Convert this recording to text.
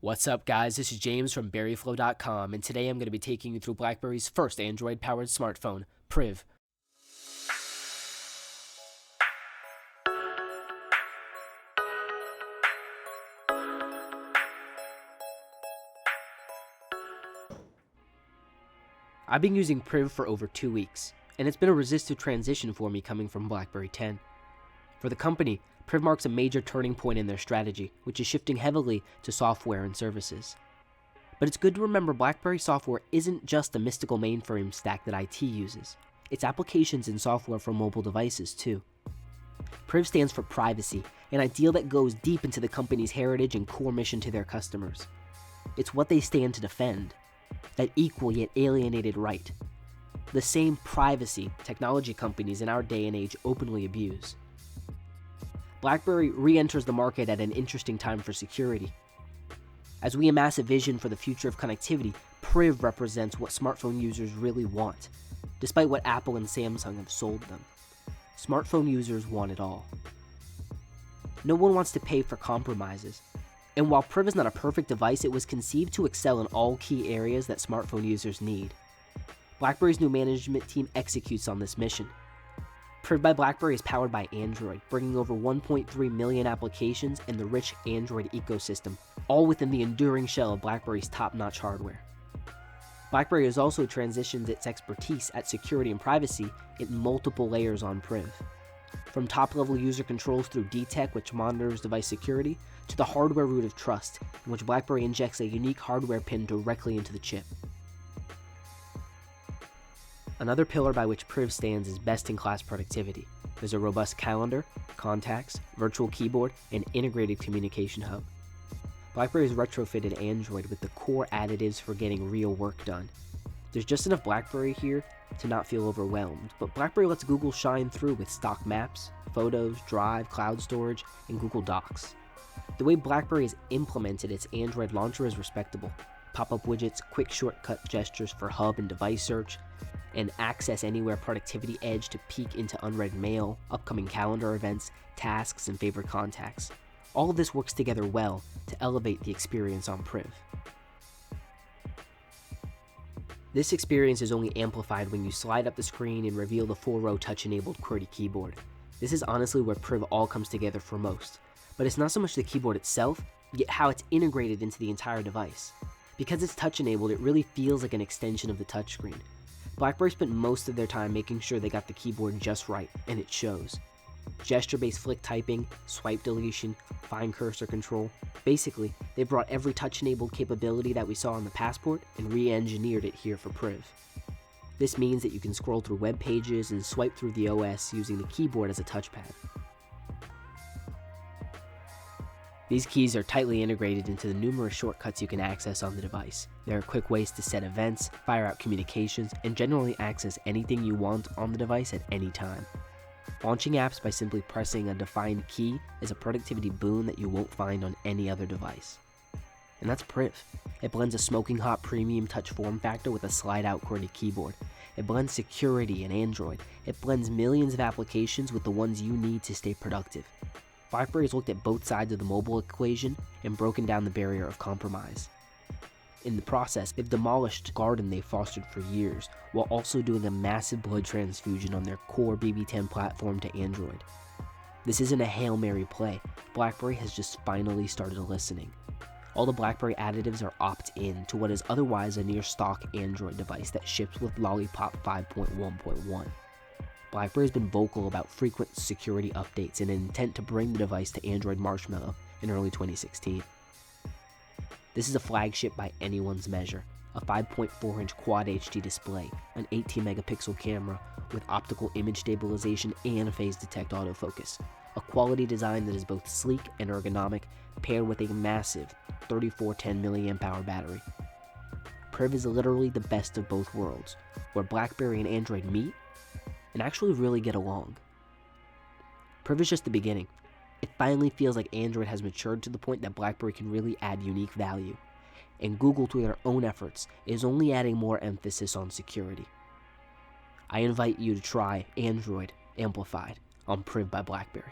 What's up, guys? This is James from berryflow.com, and today I'm going to be taking you through BlackBerry's first Android-powered smartphone, Priv. I've been using Priv for over 2 weeks, and it's been a resistive transition for me coming from BlackBerry 10. For the company, Priv marks a major turning point in their strategy, which is shifting heavily to software and services. But it's good to remember BlackBerry software isn't just the mystical mainframe stack that IT uses. It's applications and software for mobile devices too. Priv stands for privacy, an ideal that goes deep into the company's heritage and core mission to their customers. It's what they stand to defend, that equal yet alienated right. The same privacy technology companies in our day and age openly abuse. BlackBerry re-enters the market at an interesting time for security. As we amass a vision for the future of connectivity, Priv represents what smartphone users really want, despite what Apple and Samsung have sold them. Smartphone users want it all. No one wants to pay for compromises, and while Priv is not a perfect device, it was conceived to excel in all key areas that smartphone users need. BlackBerry's new management team executes on this mission. Priv by BlackBerry is powered by Android, bringing over 1.3 million applications and the rich Android ecosystem, all within the enduring shell of BlackBerry's top-notch hardware. BlackBerry has also transitioned its expertise at security and privacy in multiple layers on Priv. From top-level user controls through DTEC, which monitors device security, to the hardware root of trust, in which BlackBerry injects a unique hardware pin directly into the chip. Another pillar by which Priv stands is best-in-class productivity. There's a robust calendar, contacts, virtual keyboard, and integrated communication hub. BlackBerry's retrofitted Android with the core additives for getting real work done. There's just enough BlackBerry here to not feel overwhelmed, but BlackBerry lets Google shine through with stock maps, photos, Drive, cloud storage, and Google Docs. The way BlackBerry has implemented its Android launcher is respectable. Pop-up widgets, quick shortcut gestures for hub and device search, and access anywhere productivity edge to peek into unread mail, upcoming calendar events, tasks, and favorite contacts. All of this works together well to elevate the experience on Priv. This experience is only amplified when you slide up the screen and reveal the 4-row touch-enabled QWERTY keyboard. This is honestly where Priv all comes together for most, but it's not so much the keyboard itself, yet how it's integrated into the entire device. Because it's touch-enabled, it really feels like an extension of the touchscreen. BlackBerry spent most of their time making sure they got the keyboard just right, and it shows. Gesture-based flick typing, swipe deletion, fine cursor control. Basically, they brought every touch-enabled capability that we saw on the Passport and re-engineered it here for Priv. This means that you can scroll through web pages and swipe through the OS using the keyboard as a touchpad. These keys are tightly integrated into the numerous shortcuts you can access on the device. There are quick ways to set events, fire out communications, and generally access anything you want on the device at any time. Launching apps by simply pressing a defined key is a productivity boon that you won't find on any other device. And that's Priv. It blends a smoking hot premium touch form factor with a slide-out QWERTY keyboard. It blends security and Android. It blends millions of applications with the ones you need to stay productive. BlackBerry has looked at both sides of the mobile equation and broken down the barrier of compromise. In the process, they've demolished the garden they've fostered for years, while also doing a massive blood transfusion on their core BB10 platform to Android. This isn't a Hail Mary play. BlackBerry has just finally started listening. All the BlackBerry additives are opt-in to what is otherwise a near-stock Android device that ships with Lollipop 5.1.1. BlackBerry has been vocal about frequent security updates and an intent to bring the device to Android Marshmallow in early 2016. This is a flagship by anyone's measure, a 5.4-inch Quad HD display, an 18-megapixel camera with optical image stabilization and phase detect autofocus, a quality design that is both sleek and ergonomic, paired with a massive 3410 mAh battery. Priv is literally the best of both worlds, where BlackBerry and Android meet and actually really get along. Priv is just the beginning. It finally feels like Android has matured to the point that BlackBerry can really add unique value, and Google, through their own efforts, is only adding more emphasis on security. I invite you to try Android Amplified on Priv by BlackBerry.